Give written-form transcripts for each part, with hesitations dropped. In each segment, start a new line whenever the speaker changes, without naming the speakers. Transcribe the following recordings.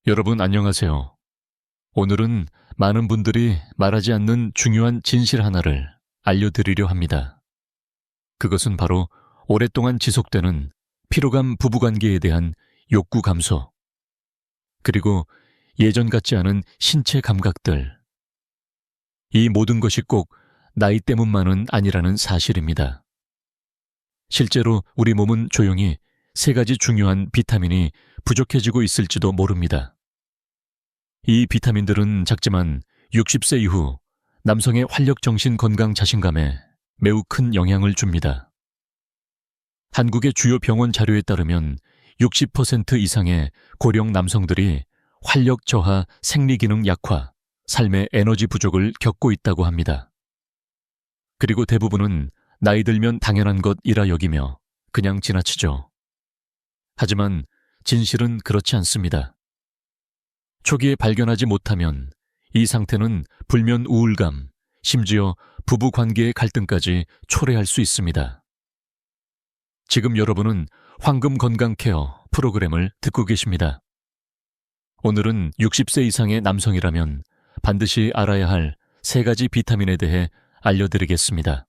여러분 안녕하세요. 오늘은 많은 분들이 말하지 않는 중요한 진실 하나를 알려드리려 합니다. 그것은 바로 오랫동안 지속되는 피로감 부부관계에 대한 욕구 감소, 그리고 예전 같지 않은 신체 감각들. 이 모든 것이 꼭 나이 때문만은 아니라는 사실입니다. 실제로 우리 몸은 조용히 세 가지 중요한 비타민이 부족해지고 있을지도 모릅니다. 이 비타민들은 작지만 60세 이후 남성의 활력, 정신, 건강, 자신감에 매우 큰 영향을 줍니다. 한국의 주요 병원 자료에 따르면 60% 이상의 고령 남성들이 활력 저하, 생리기능 약화, 삶의 에너지 부족을 겪고 있다고 합니다. 그리고 대부분은 나이 들면 당연한 것이라 여기며 그냥 지나치죠. 하지만 진실은 그렇지 않습니다. 초기에 발견하지 못하면 이 상태는 불면 우울감, 심지어 부부 관계의 갈등까지 초래할 수 있습니다. 지금 여러분은 황금 건강 케어 프로그램을 듣고 계십니다. 오늘은 60세 이상의 남성이라면 반드시 알아야 할 세 가지 비타민에 대해 알려드리겠습니다.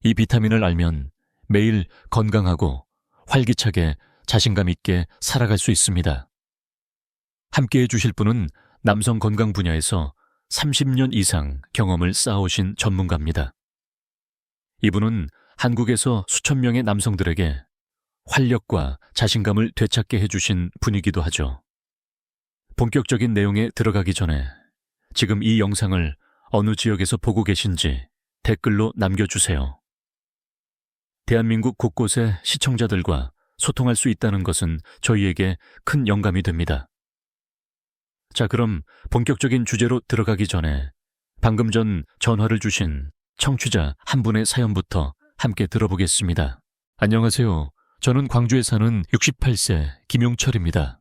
이 비타민을 알면 매일 건강하고 활기차게 자신감 있게 살아갈 수 있습니다. 함께해 주실 분은 남성 건강 분야에서 30년 이상 경험을 쌓아오신 전문가입니다. 이분은 한국에서 수천 명의 남성들에게 활력과 자신감을 되찾게 해주신 분이기도 하죠. 본격적인 내용에 들어가기 전에 지금 이 영상을 어느 지역에서 보고 계신지 댓글로 남겨주세요. 대한민국 곳곳의 시청자들과 소통할 수 있다는 것은 저희에게 큰 영감이 됩니다. 자, 그럼 본격적인 주제로 들어가기 전에 방금 전 전화를 주신 청취자 한 분의 사연부터 함께 들어보겠습니다. 안녕하세요. 저는 광주에 사는 68세 김용철입니다.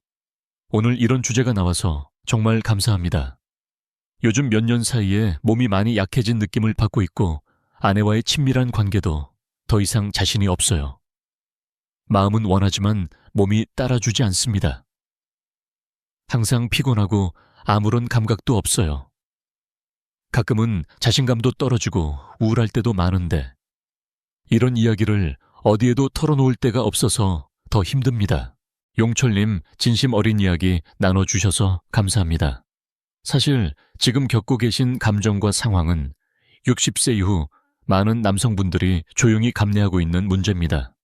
오늘 이런 주제가 나와서 정말 감사합니다. 요즘 몇 년 사이에 몸이 많이 약해진 느낌을 받고 있고 아내와의 친밀한 관계도 더 이상 자신이 없어요. 마음은 원하지만 몸이 따라주지 않습니다. 항상 피곤하고 아무런 감각도 없어요. 가끔은 자신감도 떨어지고 우울할 때도 많은데 이런 이야기를 어디에도 털어놓을 데가 없어서 더 힘듭니다. 용철님, 진심 어린 이야기 나눠주셔서 감사합니다. 사실 지금 겪고 계신 감정과 상황은 60세 이후 많은 남성분들이 조용히 감내하고 있는 문제입니다.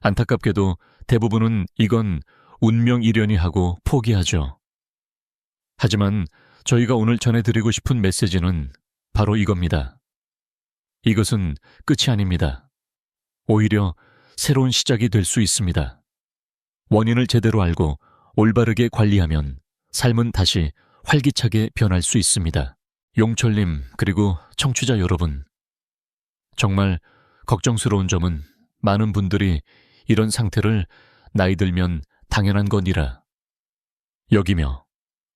안타깝게도 대부분은 이건 운명이려니 하고 포기하죠. 하지만 저희가 오늘 전해드리고 싶은 메시지는 바로 이겁니다. 이것은 끝이 아닙니다. 오히려 새로운 시작이 될 수 있습니다. 원인을 제대로 알고 올바르게 관리하면 삶은 다시 활기차게 변할 수 있습니다. 용철님, 그리고 청취자 여러분, 정말 걱정스러운 점은 많은 분들이 이런 상태를 나이 들면 당연한 거니라 여기며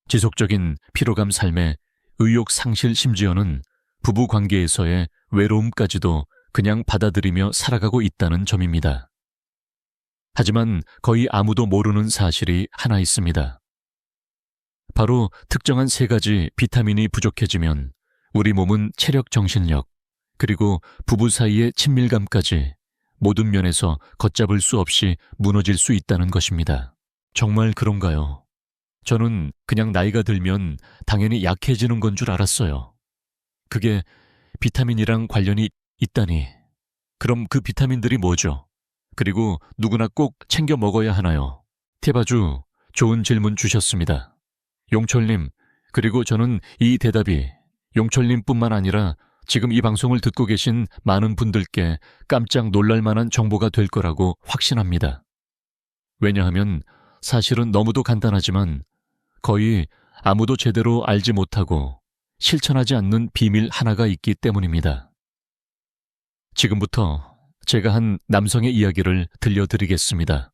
지속적인 피로감, 삶의 의욕 상실, 심지어는 부부 관계에서의 외로움까지도 그냥 받아들이며 살아가고 있다는 점입니다. 하지만 거의 아무도 모르는 사실이 하나 있습니다. 바로 특정한 세 가지 비타민이 부족해지면 우리 몸은 체력, 정신력, 그리고 부부 사이의 친밀감까지 모든 면에서 걷잡을 수 없이 무너질 수 있다는 것입니다. 정말 그런가요? 저는 그냥 나이가 들면 당연히 약해지는 건 줄 알았어요. 그게 비타민이랑 관련이 있다니. 그럼 그 비타민들이 뭐죠? 그리고 누구나 꼭 챙겨 먹어야 하나요? 태바주, 좋은 질문 주셨습니다. 용철님, 그리고 저는 이 대답이 용철님뿐만 아니라 지금 이 방송을 듣고 계신 많은 분들께 깜짝 놀랄 만한 정보가 될 거라고 확신합니다. 왜냐하면 사실은 너무도 간단하지만 거의 아무도 제대로 알지 못하고 실천하지 않는 비밀 하나가 있기 때문입니다. 지금부터 제가 한 남성의 이야기를 들려드리겠습니다.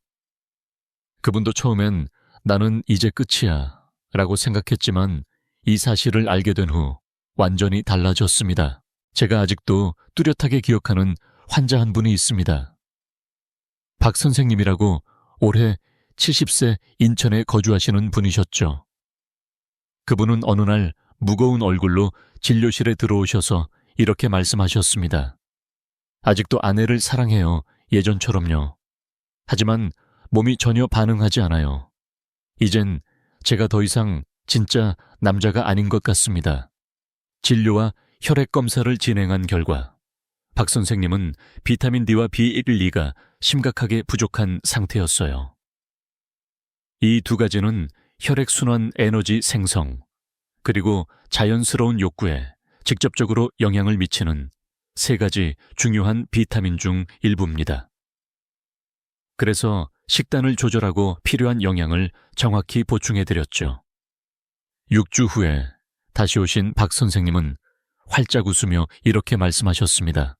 그분도 처음엔 나는 이제 끝이야 라고 생각했지만 이 사실을 알게 된 후 완전히 달라졌습니다. 제가 아직도 뚜렷하게 기억하는 환자 한 분이 있습니다. 박 선생님이라고 올해 70세 인천에 거주하시는 분이셨죠. 그분은 어느 날 무거운 얼굴로 진료실에 들어오셔서 이렇게 말씀하셨습니다. 아직도 아내를 사랑해요. 예전처럼요. 하지만 몸이 전혀 반응하지 않아요. 이젠 제가 더 이상 진짜 남자가 아닌 것 같습니다. 진료와 혈액 검사를 진행한 결과 박 선생님은 비타민 D와 B12가 심각하게 부족한 상태였어요. 이 두 가지는 혈액순환 에너지 생성, 그리고 자연스러운 욕구에 직접적으로 영향을 미치는 세 가지 중요한 비타민 중 일부입니다. 그래서 식단을 조절하고 필요한 영양을 정확히 보충해드렸죠. 6주 후에 다시 오신 박 선생님은 활짝 웃으며 이렇게 말씀하셨습니다.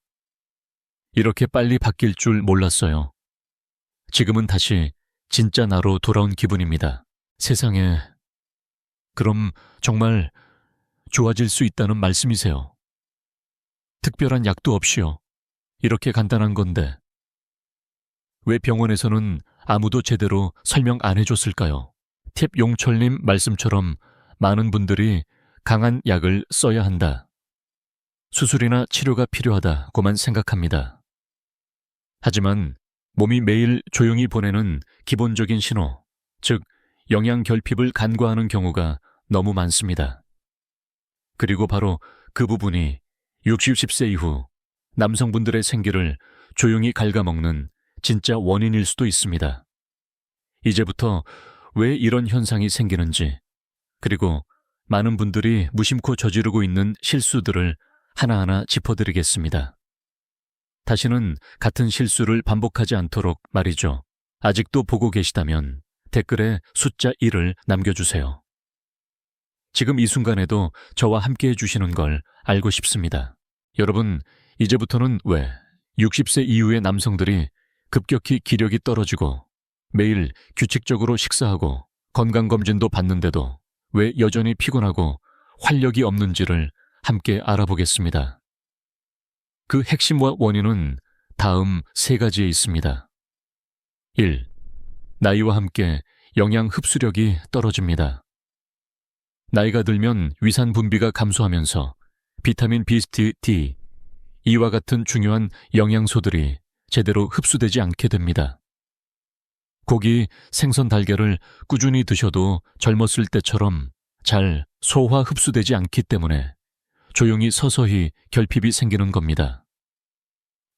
이렇게 빨리 바뀔 줄 몰랐어요. 지금은 다시 진짜 나로 돌아온 기분입니다. 세상에, 그럼 정말 좋아질 수 있다는 말씀이세요? 특별한 약도 없이요. 이렇게 간단한 건데 왜 병원에서는 아무도 제대로 설명 안 해줬을까요? 팁 용철님 말씀처럼 많은 분들이 강한 약을 써야 한다, 수술이나 치료가 필요하다고만 생각합니다. 하지만 몸이 매일 조용히 보내는 기본적인 신호, 즉 영양 결핍을 간과하는 경우가 너무 많습니다. 그리고 바로 그 부분이 60, 10세 이후 남성분들의 생기를 조용히 갉아먹는 진짜 원인일 수도 있습니다. 이제부터 왜 이런 현상이 생기는지, 그리고 많은 분들이 무심코 저지르고 있는 실수들을 하나하나 짚어드리겠습니다. 다시는 같은 실수를 반복하지 않도록 말이죠. 아직도 보고 계시다면 댓글에 숫자 1을 남겨주세요. 지금 이 순간에도 저와 함께 해주시는 걸 알고 싶습니다. 여러분, 이제부터는 왜 60세 이후의 남성들이 급격히 기력이 떨어지고 매일 규칙적으로 식사하고 건강검진도 받는데도 왜 여전히 피곤하고 활력이 없는지를 함께 알아보겠습니다. 그 핵심과 원인은 다음 세 가지에 있습니다. 1. 나이와 함께 영양 흡수력이 떨어집니다. 나이가 들면 위산 분비가 감소하면서 비타민 B, 이와 같은 중요한 영양소들이 제대로 흡수되지 않게 됩니다. 고기, 생선, 달걀을 꾸준히 드셔도 젊었을 때처럼 잘 소화 흡수되지 않기 때문에 조용히 서서히 결핍이 생기는 겁니다.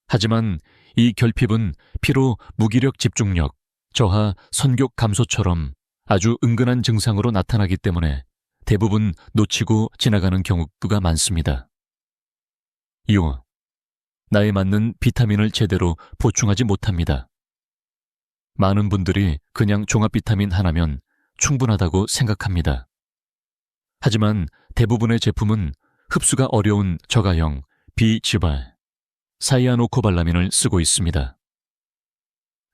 하지만 이 결핍은 피로 무기력 집중력, 저하 선교 감소처럼 아주 은근한 증상으로 나타나기 때문에 대부분 놓치고 지나가는 경우가 많습니다. 2. 나에 맞는 비타민을 제대로 보충하지 못합니다. 많은 분들이 그냥 종합 비타민 하나면 충분하다고 생각합니다. 하지만 대부분의 제품은 흡수가 어려운 저가형 비지발, 사이아노코발라민을 쓰고 있습니다.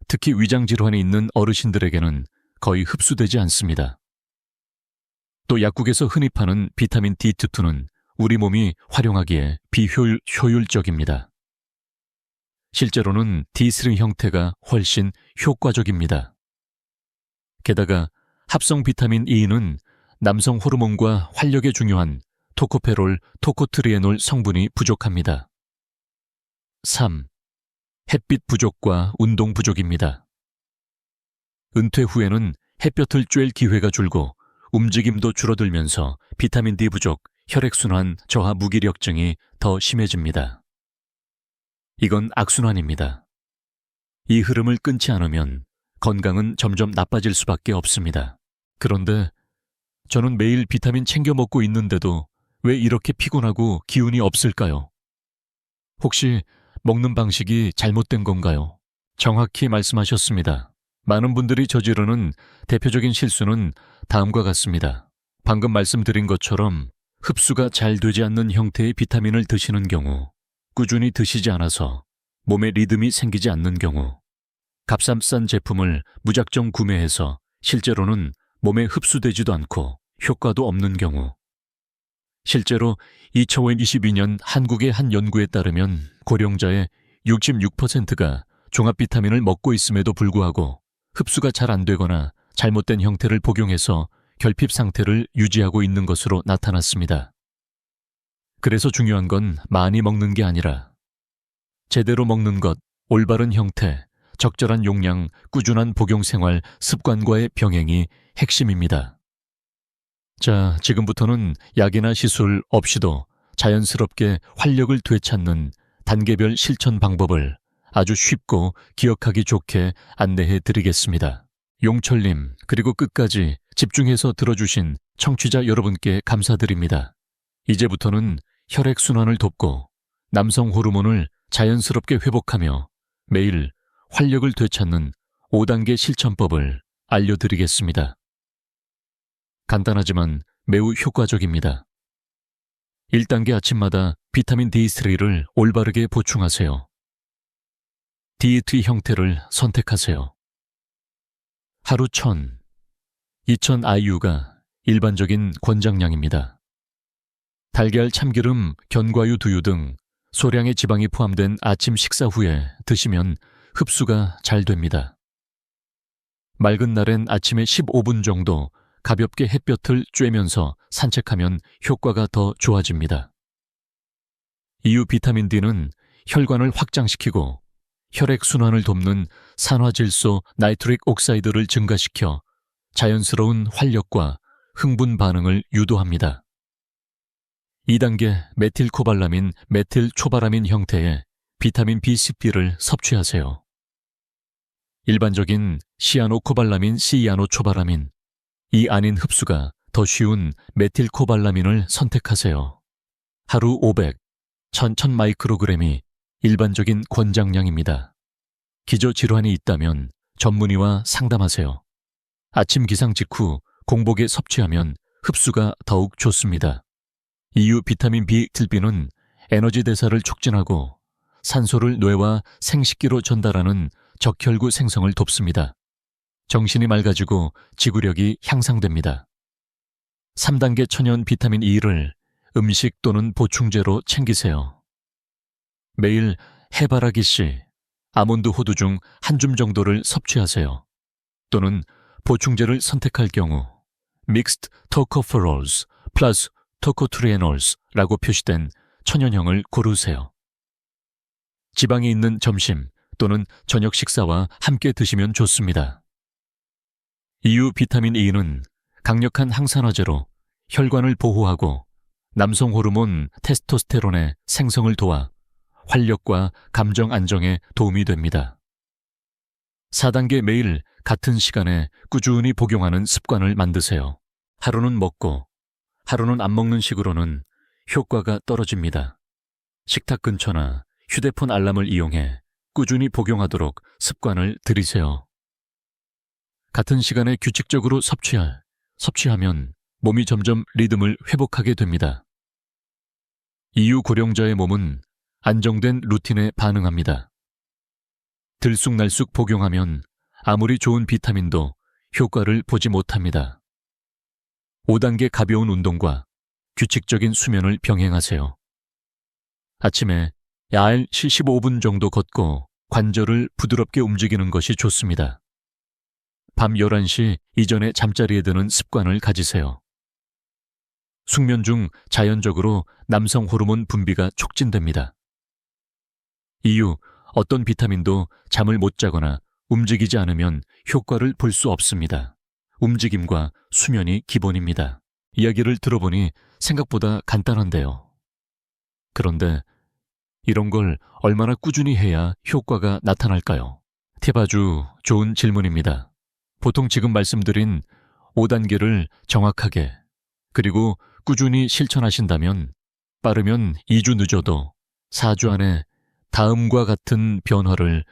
특히 위장 질환이 있는 어르신들에게는 거의 흡수되지 않습니다. 또 약국에서 흔히 파는 비타민 D2는 우리 몸이 활용하기에 비효율적입니다. 실제로는 D3 형태가 훨씬 효과적입니다. 게다가 합성 비타민 E는 남성 호르몬과 활력에 중요한 토코페롤, 토코트리에놀 성분이 부족합니다. 3. 햇빛 부족과 운동 부족입니다. 은퇴 후에는 햇볕을 쬐일 기회가 줄고 움직임도 줄어들면서 비타민 D 부족, 혈액순환 저하 무기력증이 더 심해집니다. 이건 악순환입니다. 이 흐름을 끊지 않으면 건강은 점점 나빠질 수밖에 없습니다. 그런데 저는 매일 비타민 챙겨 먹고 있는데도 왜 이렇게 피곤하고 기운이 없을까요? 혹시 먹는 방식이 잘못된 건가요? 정확히 말씀하셨습니다. 많은 분들이 저지르는 대표적인 실수는 다음과 같습니다. 방금 말씀드린 것처럼 흡수가 잘 되지 않는 형태의 비타민을 드시는 경우, 꾸준히 드시지 않아서 몸에 리듬이 생기지 않는 경우, 값싼 제품을 무작정 구매해서 실제로는 몸에 흡수되지도 않고 효과도 없는 경우, 실제로 2022년 한국의 한 연구에 따르면 고령자의 66%가 종합 비타민을 먹고 있음에도 불구하고 흡수가 잘 안 되거나 잘못된 형태를 복용해서 결핍 상태를 유지하고 있는 것으로 나타났습니다. 그래서 중요한 건 많이 먹는 게 아니라 제대로 먹는 것, 올바른 형태, 적절한 용량, 꾸준한 복용 생활, 습관과의 병행이 핵심입니다. 자, 지금부터는 약이나 시술 없이도 자연스럽게 활력을 되찾는 단계별 실천 방법을 아주 쉽고 기억하기 좋게 안내해 드리겠습니다. 용철님, 그리고 끝까지 집중해서 들어주신 청취자 여러분께 감사드립니다. 이제부터는 혈액순환을 돕고 남성 호르몬을 자연스럽게 회복하며 매일 활력을 되찾는 5단계 실천법을 알려드리겠습니다. 간단하지만 매우 효과적입니다. 1단계 아침마다 비타민 D3를 올바르게 보충하세요. 디이트 형태를 선택하세요. 하루 1000, 2000 IU가 일반적인 권장량입니다. 달걀, 참기름, 견과류, 두유 등 소량의 지방이 포함된 아침 식사 후에 드시면 흡수가 잘 됩니다. 맑은 날엔 아침에 15분 정도 가볍게 햇볕을 쬐면서 산책하면 효과가 더 좋아집니다. 이유 비타민 D는 혈관을 확장시키고 혈액순환을 돕는 산화질소 나이트릭 옥사이드를 증가시켜 자연스러운 활력과 흥분 반응을 유도합니다. 2단계 메틸코발라민, 메틸초바라민 형태의 비타민 B10B를 섭취하세요. 일반적인 시아노코발라민, 시아노초바라민, 이 아닌 흡수가 더 쉬운 메틸코발라민을 선택하세요. 하루 500, 1000 마이크로그램이 일반적인 권장량입니다. 기저질환이 있다면 전문의와 상담하세요. 아침 기상 직후 공복에 섭취하면 흡수가 더욱 좋습니다. 이유 비타민 B1B는 에너지 대사를 촉진하고 산소를 뇌와 생식기로 전달하는 적혈구 생성을 돕습니다. 정신이 맑아지고 지구력이 향상됩니다. 3단계 천연 비타민 E를 음식 또는 보충제로 챙기세요. 매일 해바라기 씨, 아몬드 호두 중 한 줌 정도를 섭취하세요. 또는 보충제를 선택할 경우 Mixed Tocopherols 플러스 토코트리에놀스라고 표시된 천연형을 고르세요. 지방이 있는 점심 또는 저녁 식사와 함께 드시면 좋습니다. 이유 비타민 E는 강력한 항산화제로 혈관을 보호하고 남성 호르몬 테스토스테론의 생성을 도와 활력과 감정 안정에 도움이 됩니다. 4단계 매일 같은 시간에 꾸준히 복용하는 습관을 만드세요. 하루는 먹고 하루는 안 먹는 식으로는 효과가 떨어집니다. 식탁 근처나 휴대폰 알람을 이용해 꾸준히 복용하도록 습관을 들이세요. 같은 시간에 규칙적으로 섭취하면 몸이 점점 리듬을 회복하게 됩니다. 이유 고령자의 몸은 안정된 루틴에 반응합니다. 들쑥날쑥 복용하면 아무리 좋은 비타민도 효과를 보지 못합니다. 5단계 가벼운 운동과 규칙적인 수면을 병행하세요. 아침에 약 75분 정도 걷고 관절을 부드럽게 움직이는 것이 좋습니다. 밤 11시 이전에 잠자리에 드는 습관을 가지세요. 숙면 중 자연적으로 남성 호르몬 분비가 촉진됩니다. 이유, 어떤 비타민도 잠을 못 자거나 움직이지 않으면 효과를 볼 수 없습니다. 움직임과 수면이 기본입니다. 이야기를 들어보니 생각보다 간단한데요. 그런데 이런 걸 얼마나 꾸준히 해야 효과가 나타날까요? 팁 아주 좋은 질문입니다. 보통 지금 말씀드린 5단계를 정확하게 그리고 꾸준히 실천하신다면 빠르면 2주 늦어도 4주 안에 다음과 같은 변화를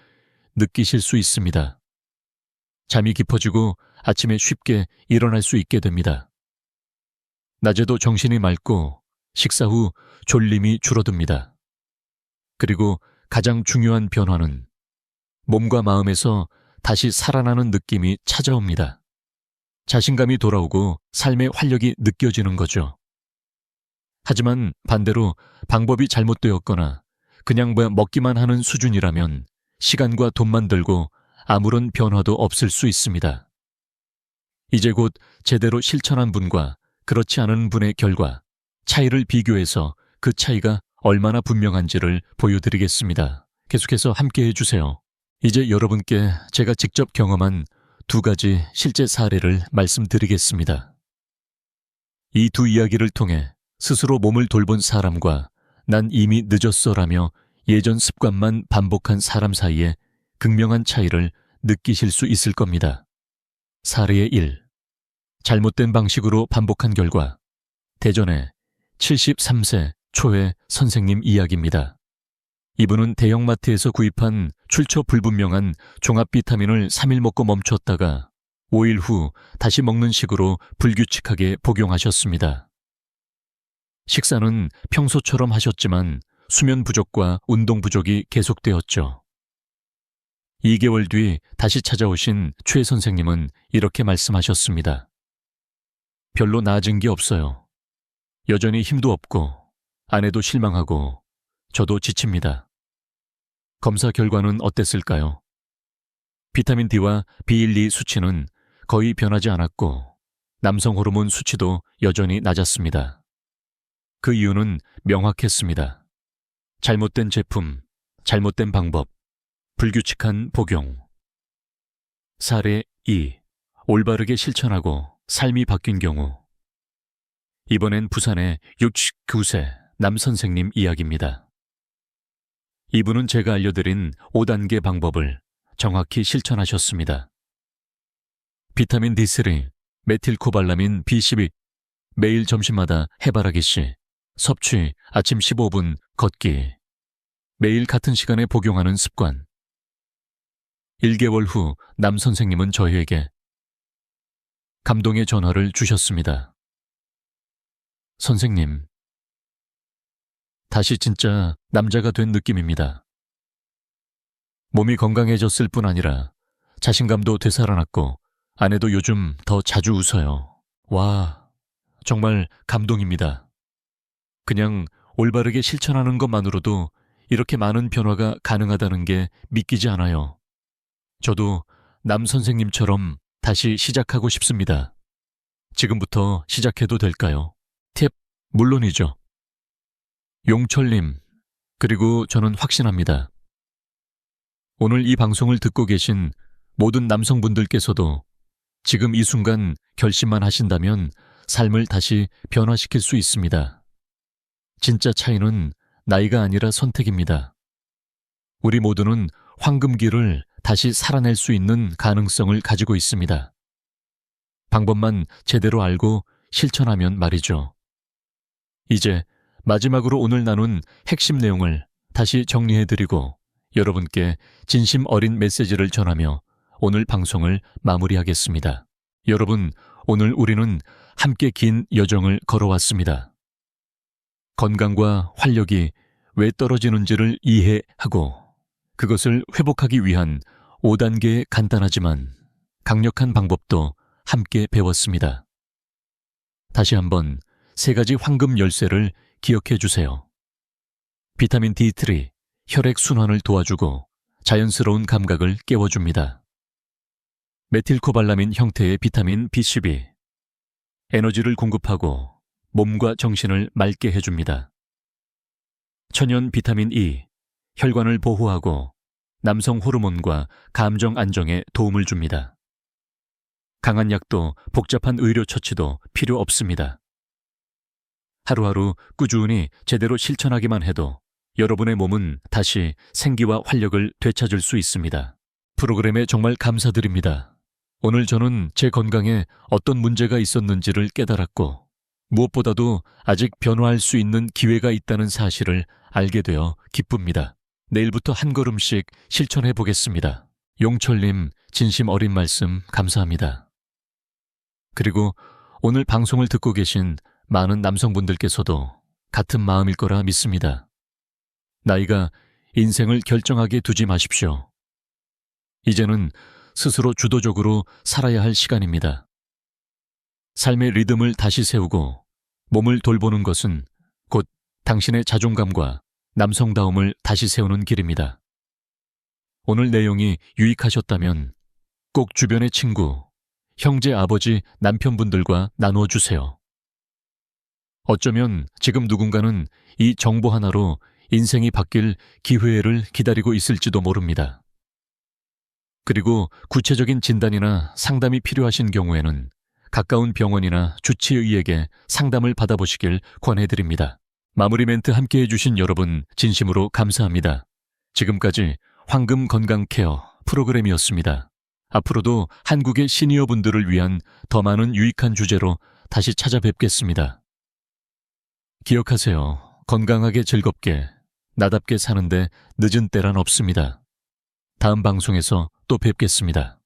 느끼실 수 있습니다. 잠이 깊어지고 아침에 쉽게 일어날 수 있게 됩니다. 낮에도 정신이 맑고 식사 후 졸림이 줄어듭니다. 그리고 가장 중요한 변화는 몸과 마음에서 다시 살아나는 느낌이 찾아옵니다. 자신감이 돌아오고 삶의 활력이 느껴지는 거죠. 하지만 반대로 방법이 잘못되었거나 그냥 먹기만 하는 수준이라면 시간과 돈만 들고 아무런 변화도 없을 수 있습니다. 이제 곧 제대로 실천한 분과 그렇지 않은 분의 결과, 차이를 비교해서 그 차이가 얼마나 분명한지를 보여드리겠습니다. 계속해서 함께 해주세요. 이제 여러분께 제가 직접 경험한 두 가지 실제 사례를 말씀드리겠습니다. 이 두 이야기를 통해 스스로 몸을 돌본 사람과 난 이미 늦었어라며 예전 습관만 반복한 사람 사이에 극명한 차이를 느끼실 수 있을 겁니다. 사례의 1. 잘못된 방식으로 반복한 결과. 대전의 73세 초의 선생님 이야기입니다. 이분은 대형마트에서 구입한 출처 불분명한 종합 비타민을 3일 먹고 멈췄다가 5일 후 다시 먹는 식으로 불규칙하게 복용하셨습니다. 식사는 평소처럼 하셨지만 수면 부족과 운동 부족이 계속되었죠. 2개월 뒤 다시 찾아오신 최 선생님은 이렇게 말씀하셨습니다. 별로 나아진 게 없어요. 여전히 힘도 없고 아내도 실망하고 저도 지칩니다. 검사 결과는 어땠을까요? 비타민 D와 B12 수치는 거의 변하지 않았고 남성 호르몬 수치도 여전히 낮았습니다. 그 이유는 명확했습니다. 잘못된 제품, 잘못된 방법, 불규칙한 복용. 사례 2. 올바르게 실천하고 삶이 바뀐 경우. 이번엔 부산의 69세 남 선생님 이야기입니다. 이분은 제가 알려드린 5단계 방법을 정확히 실천하셨습니다. 비타민 D3, 메틸코발라민 B12, 매일 점심마다 해바라기씨, 섭취 아침 15분 걷기, 매일 같은 시간에 복용하는 습관. 1개월 후 남 선생님은 저희에게 감동의 전화를 주셨습니다. 선생님, 다시 진짜 남자가 된 느낌입니다. 몸이 건강해졌을 뿐 아니라 자신감도 되살아났고 아내도 요즘 더 자주 웃어요. 와, 정말 감동입니다. 그냥 올바르게 실천하는 것만으로도 이렇게 많은 변화가 가능하다는 게 믿기지 않아요. 저도 남 선생님처럼 다시 시작하고 싶습니다. 지금부터 시작해도 될까요? 팁, 물론이죠. 용철님, 그리고 저는 확신합니다. 오늘 이 방송을 듣고 계신 모든 남성분들께서도 지금 이 순간 결심만 하신다면 삶을 다시 변화시킬 수 있습니다. 진짜 차이는 나이가 아니라 선택입니다. 우리 모두는 황금기를 다시 살아낼 수 있는 가능성을 가지고 있습니다. 방법만 제대로 알고 실천하면 말이죠. 이제 마지막으로 오늘 나눈 핵심 내용을 다시 정리해드리고 여러분께 진심 어린 메시지를 전하며 오늘 방송을 마무리하겠습니다. 여러분, 오늘 우리는 함께 긴 여정을 걸어왔습니다. 건강과 활력이 왜 떨어지는지를 이해하고 그것을 회복하기 위한 5단계의 간단하지만 강력한 방법도 함께 배웠습니다. 다시 한번 3가지 황금 열쇠를 기억해 주세요. 비타민 D3, 혈액 순환을 도와주고 자연스러운 감각을 깨워줍니다. 메틸코발라민 형태의 비타민 B12, 에너지를 공급하고 몸과 정신을 맑게 해줍니다. 천연 비타민 E, 혈관을 보호하고 남성 호르몬과 감정 안정에 도움을 줍니다. 강한 약도 복잡한 의료 처치도 필요 없습니다. 하루하루 꾸준히 제대로 실천하기만 해도 여러분의 몸은 다시 생기와 활력을 되찾을 수 있습니다. 프로그램에 정말 감사드립니다. 오늘 저는 제 건강에 어떤 문제가 있었는지를 깨달았고 무엇보다도 아직 변화할 수 있는 기회가 있다는 사실을 알게 되어 기쁩니다. 내일부터 한 걸음씩 실천해 보겠습니다. 용철님, 진심 어린 말씀 감사합니다. 그리고 오늘 방송을 듣고 계신 많은 남성분들께서도 같은 마음일 거라 믿습니다. 나이가 인생을 결정하게 두지 마십시오. 이제는 스스로 주도적으로 살아야 할 시간입니다. 삶의 리듬을 다시 세우고 몸을 돌보는 것은 곧 당신의 자존감과 남성다움을 다시 세우는 길입니다. 오늘 내용이 유익하셨다면 꼭 주변의 친구, 형제, 아버지, 남편분들과 나누어 주세요. 어쩌면 지금 누군가는 이 정보 하나로 인생이 바뀔 기회를 기다리고 있을지도 모릅니다. 그리고 구체적인 진단이나 상담이 필요하신 경우에는 가까운 병원이나 주치의에게 상담을 받아보시길 권해드립니다. 마무리 멘트 함께 해주신 여러분 진심으로 감사합니다. 지금까지 황금 건강 케어 프로그램이었습니다. 앞으로도 한국의 시니어분들을 위한 더 많은 유익한 주제로 다시 찾아뵙겠습니다. 기억하세요. 건강하게 즐겁게 나답게 사는데 늦은 때란 없습니다. 다음 방송에서 또 뵙겠습니다.